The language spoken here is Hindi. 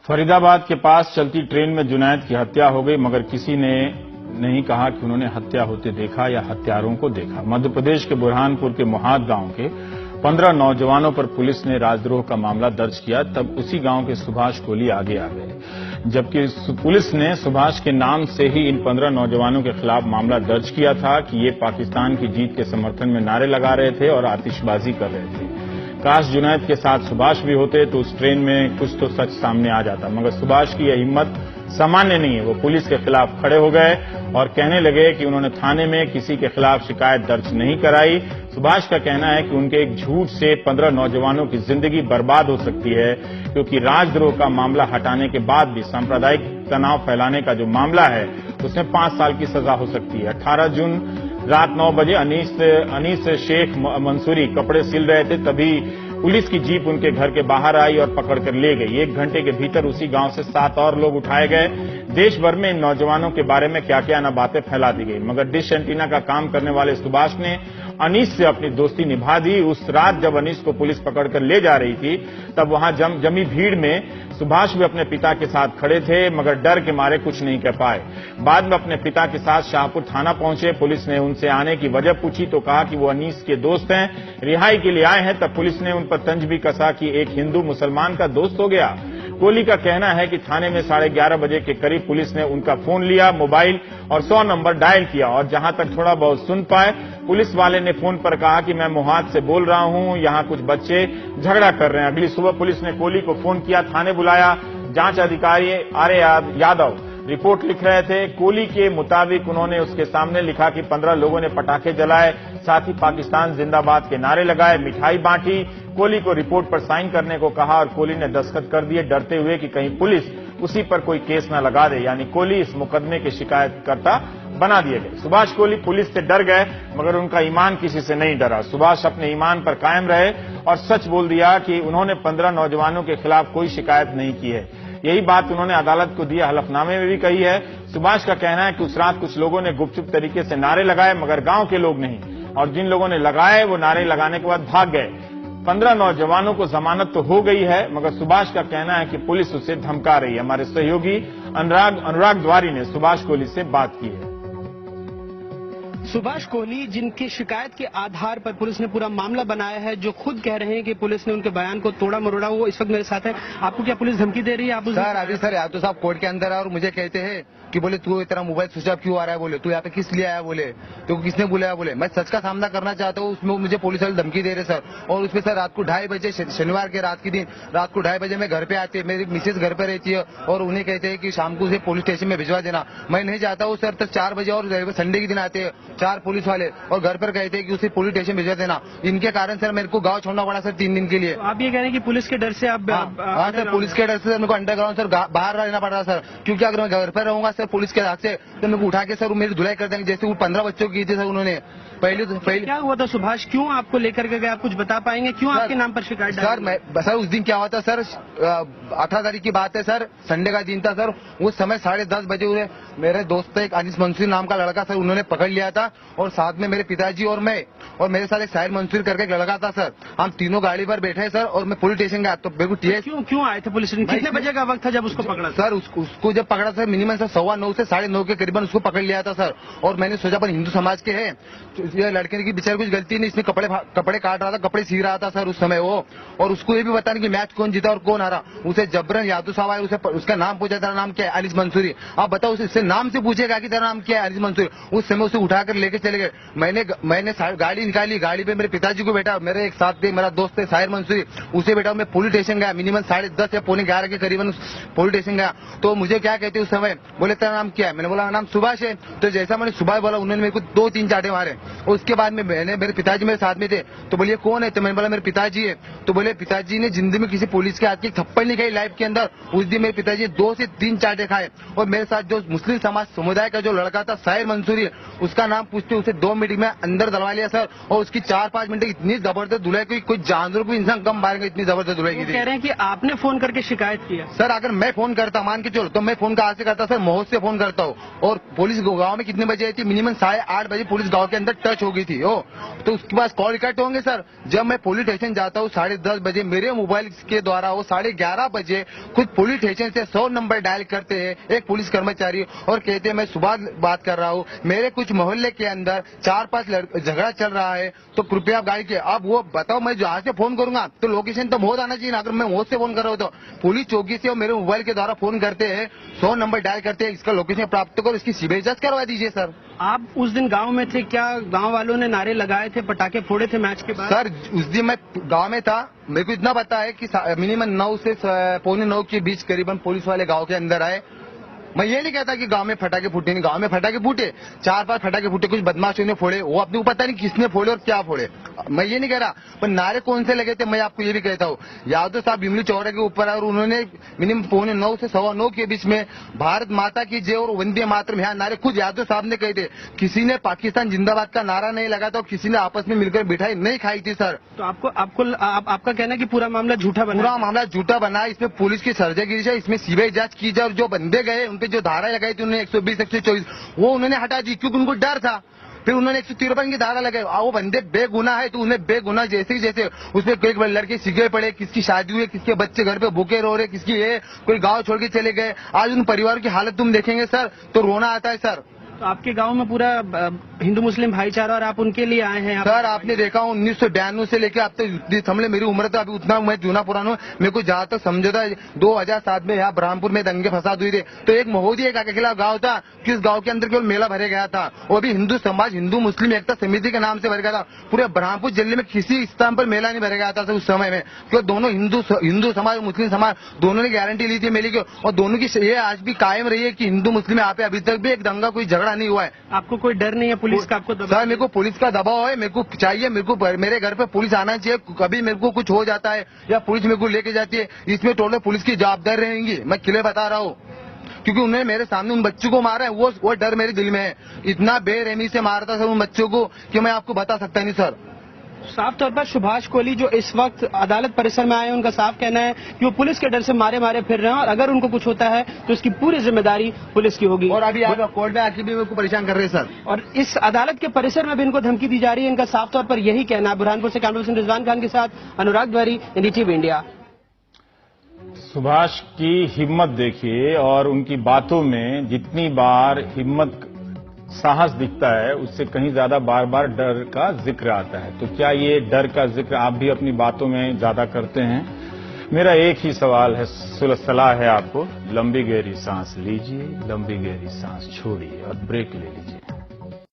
फरीदाबाद के पास चलती ट्रेन में जुनैद की हत्या हो गई, मगर किसी ने नहीं कहा कि उन्होंने हत्या होते देखा या हत्यारों को देखा। मध्य प्रदेश के बुरहानपुर के मोहात गांव के 15 नौजवानों पर पुलिस ने राजद्रोह का मामला दर्ज किया। तब उसी गांव के सुभाष कोली आगे आ गए, जबकि पुलिस ने सुभाष के नाम से ही इन 15 नौजवानों के खिलाफ मामला दर्ज किया था कि ये पाकिस्तान की जीत के समर्थन में नारे लगा रहे थे और आतिशबाजी कर रहे थे। काश जुनैद के साथ सुभाष भी होते तो उस ट्रेन में कुछ तो सच सामने आ जाता, मगर सुभाष की यह हिम्मत सामान्य नहीं है। वो पुलिस के खिलाफ खड़े हो गए और कहने लगे कि उन्होंने थाने में किसी के खिलाफ शिकायत दर्ज नहीं कराई। सुभाष का कहना है कि उनके एक झूठ से 15 नौजवानों की जिंदगी बर्बाद हो सकती है, क्योंकि राजद्रोह का मामला हटाने के बाद भी सांप्रदायिक तनाव फैलाने का जो मामला है उसमें 5 साल की सजा हो सकती है। 18 जून रात 9 बजे अनीस शेख मंसूरी कपड़े सिल रहे थे, तभी पुलिस की जीप उनके घर के बाहर आई और पकड़कर ले गई। 1 घंटे के भीतर उसी गांव से 7 और लोग उठाए गए। देश भर में इन नौजवानों के बारे में क्या क्या न बातें फैला दी गई, मगर डिश एंटीना का काम करने वाले सुभाष ने अनीस से अपनी दोस्ती निभा दी। उस रात जब अनीस को पुलिस पकड़कर ले जा रही थी, तब वहां जमी भीड़ में सुभाष भी अपने पिता के साथ खड़े थे, मगर डर के मारे कुछ नहीं कह पाए। बाद में अपने पिता के साथ शाहपुर थाना पहुंचे। पुलिस ने उनसे आने की वजह पूछी तो कहा कि वो अनीस के दोस्त हैं, रिहाई के लिए आए हैं। तब पुलिस ने उन पर तंज भी कसा कि एक हिंदू मुसलमान का दोस्त हो गया। कोली का कहना है कि थाने में 11:30 बजे के करीब पुलिस ने उनका फोन लिया, मोबाइल और 100 नंबर डायल किया, और जहां तक थोड़ा बहुत सुन पाए, पुलिस वाले ने फोन पर कहा कि मैं मोहात से बोल रहा हूं, यहां कुछ बच्चे झगड़ा कर रहे हैं। अगली सुबह पुलिस ने कोली को फोन किया, थाने बुलाया। जांच अधिकारी आर्य यादव रिपोर्ट लिख रहे थे। कोली के मुताबिक उन्होंने उसके सामने लिखा कि 15 लोगों ने पटाखे जलाए, साथ ही पाकिस्तान जिंदाबाद के नारे लगाए, मिठाई बांटी। कोली को रिपोर्ट पर साइन करने को कहा और कोली ने दस्तखत कर दिए, डरते हुए कि कहीं पुलिस उसी पर कोई केस न लगा दे, यानी कोली इस मुकदमे के शिकायतकर्ता बना दिए गए। सुभाष कोली पुलिस से डर गए, मगर उनका ईमान किसी से नहीं डरा। सुभाष अपने ईमान पर कायम रहे और सच बोल दिया कि उन्होंने 15 नौजवानों के खिलाफ कोई शिकायत नहीं की है। यही बात उन्होंने अदालत को दिए हलफनामे में भी कही है। सुभाष का कहना है कि उस रात कुछ लोगों ने गुपचुप तरीके से नारे लगाए, मगर गांव के लोग नहीं, और जिन लोगों ने लगाए वो नारे लगाने के बाद भाग गए। 15 नौजवानों को जमानत तो हो गई है, मगर सुभाष का कहना है कि पुलिस उसे धमका रही है। हमारे सहयोगी अनुराग द्वारी ने सुभाष कोली से बात की है। सुभाष कोली, जिनकी शिकायत के आधार पर पुलिस ने पूरा मामला बनाया है, जो खुद कह रहे हैं कि पुलिस ने उनके बयान को तोड़ा मरोड़ा, वो इस वक्त मेरे साथ है। आपको क्या पुलिस धमकी दे रही है? आप सर अभी सर यादव साहब कोर्ट के अंदर है और मुझे कहते हैं कि बोले तू तेरा मोबाइल स्विच ऑफ क्यों आ रहा है, बोले तू यहाँ पे किस लिए आया, बोले तो किसने बुलाया, बोले मैं सच का सामना करना चाहता हूँ। उसमें मुझे पुलिस वाले धमकी दे रहे सर। और उसमें सर रात को 2:30 बजे, शनिवार के रात के दिन रात को 2:30 बजे मैं घर पे आती है, मेरी मिसेज घर पे रहती है, और उन्हें कहते हैं कि शाम को उसे पुलिस स्टेशन में भिजवा देना। मैं नहीं चाहता हूँ सर। तक 4 बजे और संडे के दिन आते हैं 4 पुलिस वाले और घर पर कहते हैं कि उसे पुलिस स्टेशन भिजवा देना। इनके कारण सर मेरे को गाँव छोड़ना पड़ा सर 3 दिन के लिए। आप ये कह रहे हैं कि पुलिस के डर से आप? हाँ सर, पुलिस के डर से मेरे को अंडरग्राउंड सर बाहर रहना पड़ रहा सर, क्योंकि अगर मैं घर पर रहूंगा सर पुलिस के हाथ से तो मेरे को उठा के सर मेरी धुलाई कर देंगे, जैसे वो 15 बच्चों की थी सर। उन्होंने पहले क्या हुआ था सुभाष, क्यों आपको लेकर के गए, आप कुछ बता पाएंगे? क्यों आपके नाम पर शिकायत? सर उस दिन क्या हुआ था सर, 18 तारीख की बात है सर, संडे का दिन था सर। उस समय 10:30 बजे हुए मेरे दोस्त एक अनीस मंसूरी नाम का लड़का सर, उन्होंने पकड़ लिया था, और साथ में मेरे पिताजी और मैं और मेरे साथ एक साहिर मंसूरी करके एक लड़का था सर। हम तीनों गाड़ी पर बैठे सर, और मैं पुलिस स्टेशन गया तो मेरे को क्यों आए थे पुलिस स्टेशन? कितने बजे का वक्त था जब उसको पकड़ा सर? उसको जब पकड़ा सर मिनिमम सर 9:15 से 9:30 के करीबन उसको पकड़ लिया था सर। और मैंने सोचा अपन हिंदू समाज के हैं, ये लड़के की बेचारे कुछ गलती नहीं, इसने कपड़े काट रहा था, कपड़े सी रहा था सर उस समय वो। और उसको ये भी बता नहीं कि मैच कौन जीता और कौन हारा। उसे जबरन यादव साहब आए, उसका नाम पूछा, तेरा नाम क्या है? अनीस मंसूरी। आप बताओ, उससे नाम से पूछेगा कि तेरा नाम क्या है? अनीस मंसूरी। उस समय उसे उठाकर लेके चले गए। मैंने गाड़ी निकाली, गाड़ी पे मेरे पिताजी को बैठा, मेरे एक साथ थे मेरा दोस्त है साहिर मंसूरी, उसे बैठा। मैं पुलिस स्टेशन गया, मिनिमम 10:30 या 11:45 के करीबन पुलिस स्टेशन गया। तो मुझे क्या कहते उस समय, बोले तेरा नाम क्या है? मैंने बोला नाम सुभाष है। तो जैसा मैंने सुभाष बोला, उन्होंने मेरे को 2-3 चाटे मारे। और उसके बाद में मेरे पिताजी मेरे साथ में थे, तो बोलिए कौन है? तो मैंने बोला मेरे पिताजी है। तो बोले पिताजी ने जिंदगी में किसी पुलिस के हाथ की थप्पड़ नहीं खाई लाइफ के अंदर। उस दिन मेरे पिताजी 2 से 3 चाटे खाए। और मेरे साथ जो मुस्लिम समाज समुदाय का जो लड़का था साहिर मंसूरी, उसका नाम पूछते उसे 2 मिनट में अंदर दलवा लिया सर। और उसकी 4-5 मिनट इतनी जबरदस्त धुलाई, कोई जानवर को इंसान कम मारेगा, इतनी जबरदस्त धुलाई की वो थी। कह रहे हैं कि आपने फोन करके शिकायत किया। सर अगर मैं फोन करता, मान के चलो, तो मैं फोन कहाँ से करता सर? महोद से फोन करता हूँ। और पुलिस गांव में कितने बजे आई थी? मिनिमम 8:30 बजे पुलिस गांव के अंदर टच हो गई थी। तो उसके पास कॉल रिकॉर्ड होंगे सर। जब मैं पुलिस स्टेशन जाता हूँ 10:30 बजे, मेरे मोबाइल के द्वारा वो 11:30 बजे खुद पुलिस स्टेशन से 100 नंबर डायल करते हैं एक पुलिस कर्मचारी, और कहते हैं मैं सुबह बात कर रहा हूँ, मेरे कुछ मोहल्ले के अंदर 4-5 झगड़ा चल रहा है, तो कृपया आप गाड़ी के। अब वो बताओ, मैं जहाँ से फोन करूंगा तो लोकेशन तो बहुत आना चाहिए ना। अगर मैं महोद से फोन कर रहा हूँ तो पुलिस चौकी से और मेरे मोबाइल के द्वारा फोन करते हैं, 100 नंबर डायल करते हैं, इसका लोकेशन प्राप्त करो, इसकी सीबीआई जांच करवा दीजिए सर। आप उस दिन गांव में थे क्या? गांव वालों ने नारे लगाए थे, पटाखे फोड़े थे मैच के बाद? सर उस दिन मैं गांव में था, मेरे को इतना पता है कि मिनिमम 9 से 8:45 के बीच करीबन पुलिस वाले गांव के अंदर आए। मैं ये नहीं कहता कि गांव में फटाके फूटे नहीं, गांव में फटाके फूटे, 4-5 फटाके फूटे, कुछ बदमाशों ने फोड़े, वो अपने को पता नहीं किसने फोड़े और क्या फोड़े, मैं ये नहीं कह रहा। पर नारे कौन से लगे थे मैं आपको ये भी कहता हूँ। यादव साहब बिमली चौराहे के ऊपर आए और उन्होंने मिनिमम 8:45 से 9:15 के बीच में भारत माता की जय और वंदे मातरम यहाँ नारे खुद यादव साहब ने कहे थे। किसी ने पाकिस्तान जिंदाबाद का नारा नहीं लगा था और किसी ने आपस में मिलकर मिठाई नहीं खाई थी सर। तो आपका कहना है कि पूरा मामला झूठा बना? पूरा मामला झूठा बना, इसमें पुलिस की सर्जगिरी है, इसमें सीबीआई जांच की जाए और जो बंदे गए उनके जो धारा लगाई थी उन्होंने 120, 124 वो उन्होंने हटा दी क्योंकि उनको डर था। फिर उन्होंने 153 की धारा लगाई। वो बंदे बेगुनाह है तो उन्हें बेगुनाह जैसे उसमें कई लड़के सिगे पड़े, किसकी शादी हुई, किसके बच्चे घर पे भूखे रो रहे, किसकी है, कोई गांव छोड़ के चले गए। आज उन परिवार की हालत तुम देखेंगे सर तो रोना आता है सर। तो आपके गांव में पूरा हिंदू मुस्लिम भाईचारा और आप उनके लिए आए हैं? सर आपने देखा 1992 से लेकर अब तक समझे मेरी उम्र तो अभी उतना मैं जूना पुराना हूँ, मेरे को जहाँ तक समझौता 2007 में यहाँ ब्रह्मपुर में दंगे फसाद हुई थे तो एक महोदी एक अकेला गाँव था कि उस गाँव के अंदर केवल मेला भरे गया था, वो भी हिंदू समाज हिंदू मुस्लिम एकता समिति के नाम से भर गया था। पूरे ब्रह्मपुर जिले में किसी स्थान पर मेला नहीं भर गया था उस समय में, क्योंकि दोनों हिंदू समाज मुस्लिम समाज दोनों ने गारंटी ली थी मेले की, और दोनों की ये आज भी कायम रही है कि हिंदू मुस्लिम यहाँ पे अभी तक भी एक दंगा कोई झगड़ा नहीं हुआ है। आपको कोई डर नहीं है पुलिस का? आपको सर मेरे को पुलिस का दबाव है, मेरे को चाहिए, मेरे को मेरे घर पे पुलिस आना चाहिए। कभी मेरे को कुछ हो जाता है या पुलिस मेरे को लेके जाती है, इसमें टोटल पुलिस की जवाबदारी रहेंगी, मैं क्लियर बता रहा हूँ। क्योंकि उन्होंने मेरे सामने उन बच्चों को मारा है, वो डर मेरे दिल में है। इतना बेरहमी से मारता सर उन बच्चों को कि मैं आपको बता सकता नहीं सर। साफ तौर पर सुभाष कोहली जो इस वक्त अदालत परिसर में आए, उनका साफ कहना है कि वो पुलिस के डर से मारे फिर रहे हैं और अगर उनको कुछ होता है तो इसकी पूरी जिम्मेदारी पुलिस की होगी। और अभी कोर्ट में आके भी मेरे को परेशान कर रहे हैं सर। और इस अदालत के परिसर में भी इनको धमकी दी जा रही है, इनका साफ तौर पर यही कहना है। बुरहानपुर से कैमरा पर्सन रिजवान खान के साथ अनुराग द्वारी, NDTV इंडिया। सुभाष की हिम्मत देखिए और उनकी बातों में जितनी बार हिम्मत साहस दिखता है उससे कहीं ज्यादा बार बार डर का जिक्र आता है। तो क्या ये डर का जिक्र आप भी अपनी बातों में ज्यादा करते हैं? मेरा एक ही सवाल है, सलाह है आपको, लंबी गहरी सांस लीजिए, लंबी गहरी सांस छोड़िए और ब्रेक ले लीजिए।